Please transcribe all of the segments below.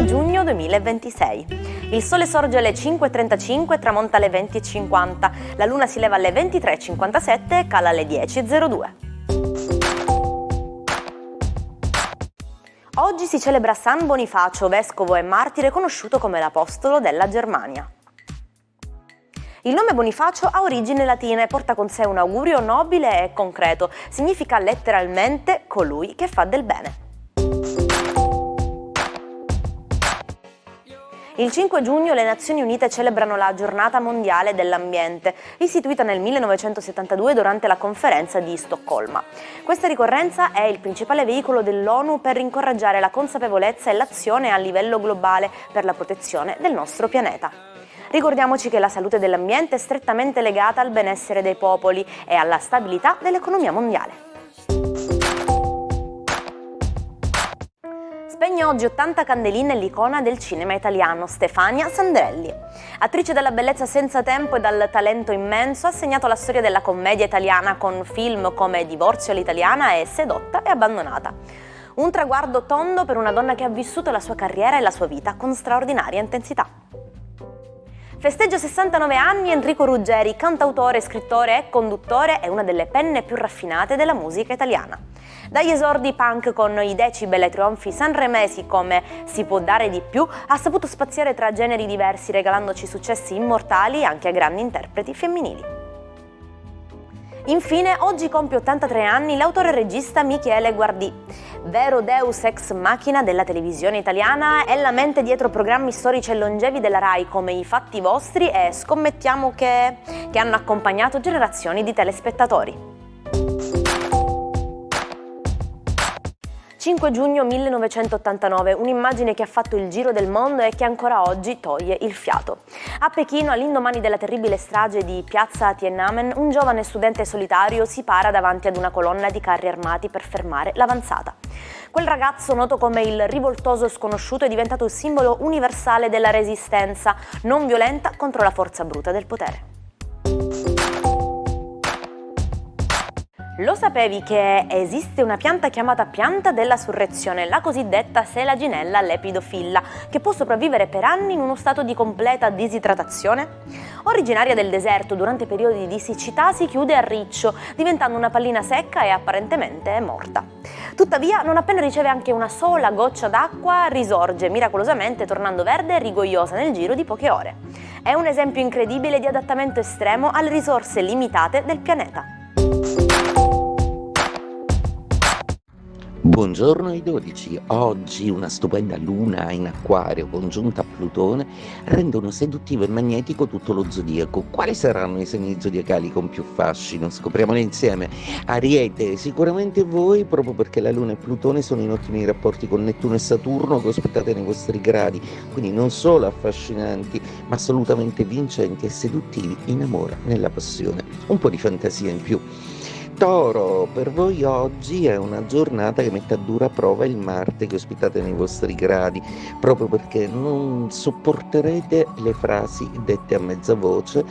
Giugno 2026. Il sole sorge alle 5:35 e tramonta alle 20:50. La luna si leva alle 23:57 e cala alle 10:02. Oggi si celebra San Bonifacio, vescovo e martire conosciuto come l'apostolo della Germania. Il nome Bonifacio ha origini latine e porta con sé un augurio nobile e concreto. Significa letteralmente colui che fa del bene. Il 5 giugno le Nazioni Unite celebrano la Giornata Mondiale dell'Ambiente, istituita nel 1972 durante la conferenza di Stoccolma. Questa ricorrenza è il principale veicolo dell'ONU per incoraggiare la consapevolezza e l'azione a livello globale per la protezione del nostro pianeta. Ricordiamoci che la salute dell'ambiente è strettamente legata al benessere dei popoli e alla stabilità dell'economia mondiale. Spegne oggi 80 candeline l'icona del cinema italiano, Stefania Sandrelli. Attrice dalla bellezza senza tempo e dal talento immenso, ha segnato la storia della commedia italiana con film come Divorzio all'italiana e Sedotta e abbandonata. Un traguardo tondo per una donna che ha vissuto la sua carriera e la sua vita con straordinaria intensità. Festeggia 69 anni Enrico Ruggeri, cantautore, scrittore e conduttore, è una delle penne più raffinate della musica italiana. Dagli esordi punk con i Decibel ai trionfi sanremesi come Si può dare di più, ha saputo spaziare tra generi diversi regalandoci successi immortali anche a grandi interpreti femminili. Infine, oggi compie 83 anni l'autore e regista Michele Guardì. Vero deus ex machina della televisione italiana, è la mente dietro programmi storici e longevi della Rai come I Fatti Vostri e Scommettiamo che hanno accompagnato generazioni di telespettatori. 5 giugno 1989, un'immagine che ha fatto il giro del mondo e che ancora oggi toglie il fiato. A Pechino, all'indomani della terribile strage di piazza Tiananmen, un giovane studente solitario si para davanti ad una colonna di carri armati per fermare l'avanzata. Quel ragazzo, noto come il rivoltoso sconosciuto, è diventato il simbolo universale della resistenza non violenta contro la forza bruta del potere. Lo sapevi che esiste una pianta chiamata pianta della surrezione, la cosiddetta Selaginella lepidophylla, che può sopravvivere per anni in uno stato di completa disidratazione? Originaria del deserto, durante periodi di siccità si chiude a riccio, diventando una pallina secca e apparentemente morta. Tuttavia, non appena riceve anche una sola goccia d'acqua, risorge miracolosamente tornando verde e rigogliosa nel giro di poche ore. È un esempio incredibile di adattamento estremo alle risorse limitate del pianeta. Buongiorno ai 12, oggi una stupenda luna in acquario congiunta a Plutone rendono seduttivo e magnetico tutto lo zodiaco. Quali saranno i segni zodiacali con più fascino? Scopriamolo insieme. Ariete, sicuramente voi, proprio perché la luna e Plutone sono in ottimi rapporti con Nettuno e Saturno che ospitate nei vostri gradi, quindi non solo affascinanti ma assolutamente vincenti e seduttivi in amore, nella passione. Un po' di fantasia in più. Toro, per voi oggi è una giornata che mette a dura prova il Marte che ospitate nei vostri gradi, proprio perché non sopporterete le frasi dette a mezza voce,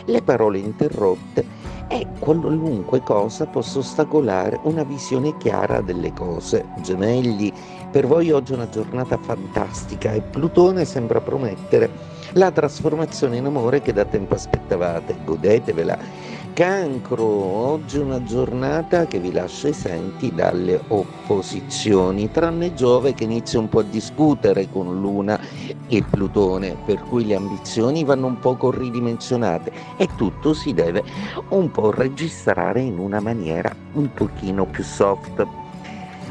le parole interrotte e qualunque cosa possa ostacolare una visione chiara delle cose. Gemelli, per voi oggi è una giornata fantastica e Plutone sembra promettere la trasformazione in amore che da tempo aspettavate, godetevela. Cancro, oggi è una giornata che vi lascia esenti dalle opposizioni, tranne Giove che inizia un po' a discutere con Luna e Plutone, per cui le ambizioni vanno un poco ridimensionate e tutto si deve un po' registrare in una maniera un pochino più soft.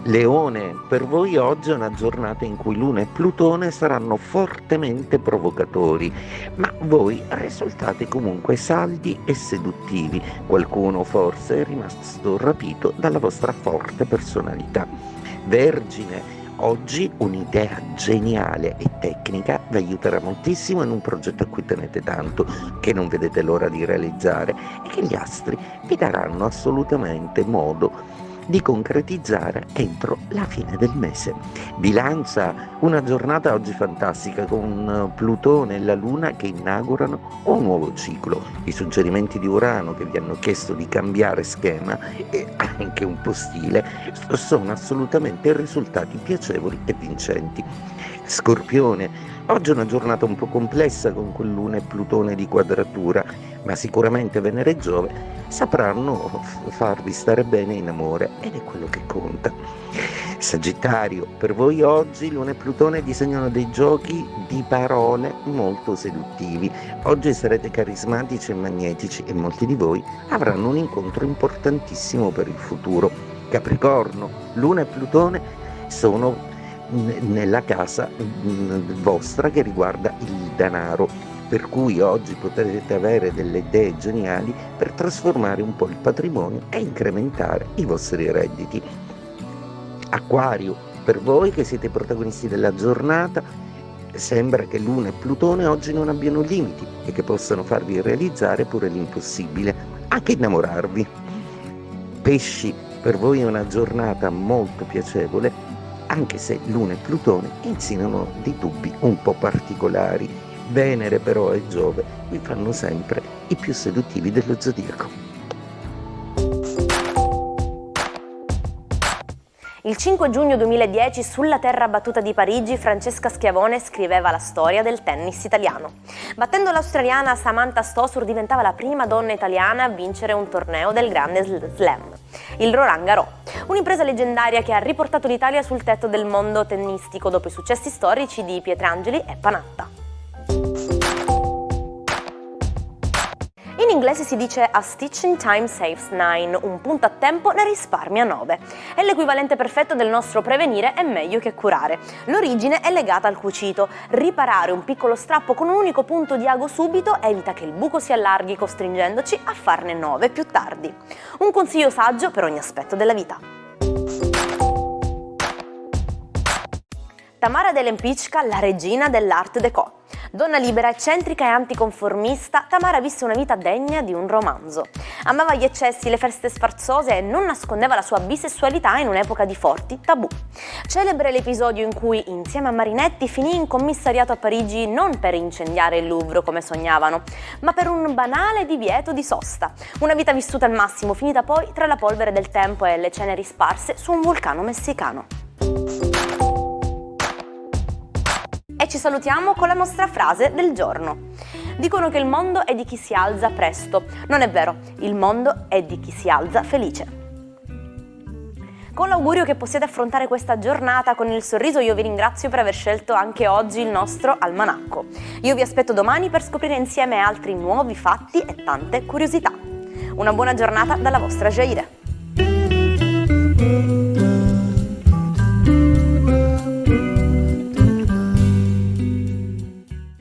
Leone, per voi oggi è una giornata in cui Luna e Plutone saranno fortemente provocatori, ma voi risultate comunque saldi e seduttivi. Qualcuno forse è rimasto rapito dalla vostra forte personalità. Vergine, oggi un'idea geniale e tecnica vi aiuterà moltissimo in un progetto a cui tenete tanto, che non vedete l'ora di realizzare e che gli astri vi daranno assolutamente modo di concretizzare entro la fine del mese. Bilancia una giornata oggi fantastica con Plutone e la Luna che inaugurano un nuovo ciclo. I suggerimenti di Urano che vi hanno chiesto di cambiare schema e anche un po' stile sono assolutamente risultati piacevoli e vincenti. Scorpione, oggi è una giornata un po' complessa con quel Luna e Plutone di quadratura, ma sicuramente Venere e Giove sapranno farvi stare bene in amore ed è quello che conta. Sagittario, per voi oggi Luna e Plutone disegnano dei giochi di parole molto seduttivi. Oggi sarete carismatici e magnetici e molti di voi avranno un incontro importantissimo per il futuro. Capricorno, Luna e Plutone sono nella casa vostra che riguarda il denaro, per cui oggi potrete avere delle idee geniali per trasformare un po' il patrimonio e incrementare i vostri redditi. Acquario, per voi che siete i protagonisti della giornata, sembra che Luna e Plutone oggi non abbiano limiti e che possano farvi realizzare pure l'impossibile, anche innamorarvi. Pesci, per voi è una giornata molto piacevole, anche se Luna e Plutone insinuano dei dubbi un po' particolari. Venere però e Giove vi fanno sempre i più seduttivi dello zodiaco. Il 5 giugno 2010 sulla terra battuta di Parigi Francesca Schiavone scriveva la storia del tennis italiano. Battendo l'australiana Samantha Stosur diventava la prima donna italiana a vincere un torneo del Grande Slam, il Roland Garros, un'impresa leggendaria che ha riportato l'Italia sul tetto del mondo tennistico dopo i successi storici di Pietrangeli e Panatta. In inglese si dice a stitch in time saves 9, un punto a tempo ne risparmia 9. È l'equivalente perfetto del nostro prevenire è meglio che curare. L'origine è legata al cucito. Riparare un piccolo strappo con un unico punto di ago subito evita che il buco si allarghi costringendoci a farne 9 più tardi. Un consiglio saggio per ogni aspetto della vita. Tamara de Lempicka, la regina dell'Art Déco. Donna libera, eccentrica e anticonformista, Tamara visse una vita degna di un romanzo. Amava gli eccessi, le feste sfarzose e non nascondeva la sua bisessualità in un'epoca di forti tabù. Celebre l'episodio in cui, insieme a Marinetti, finì in commissariato a Parigi non per incendiare il Louvre come sognavano, ma per un banale divieto di sosta. Una vita vissuta al massimo, finita poi tra la polvere del tempo e le ceneri sparse su un vulcano messicano. E ci salutiamo con la nostra frase del giorno. Dicono che il mondo è di chi si alza presto. Non è vero, il mondo è di chi si alza felice. Con l'augurio che possiate affrontare questa giornata con il sorriso, io vi ringrazio per aver scelto anche oggi il nostro almanacco. Io vi aspetto domani per scoprire insieme altri nuovi fatti e tante curiosità. Una buona giornata dalla vostra Jaire.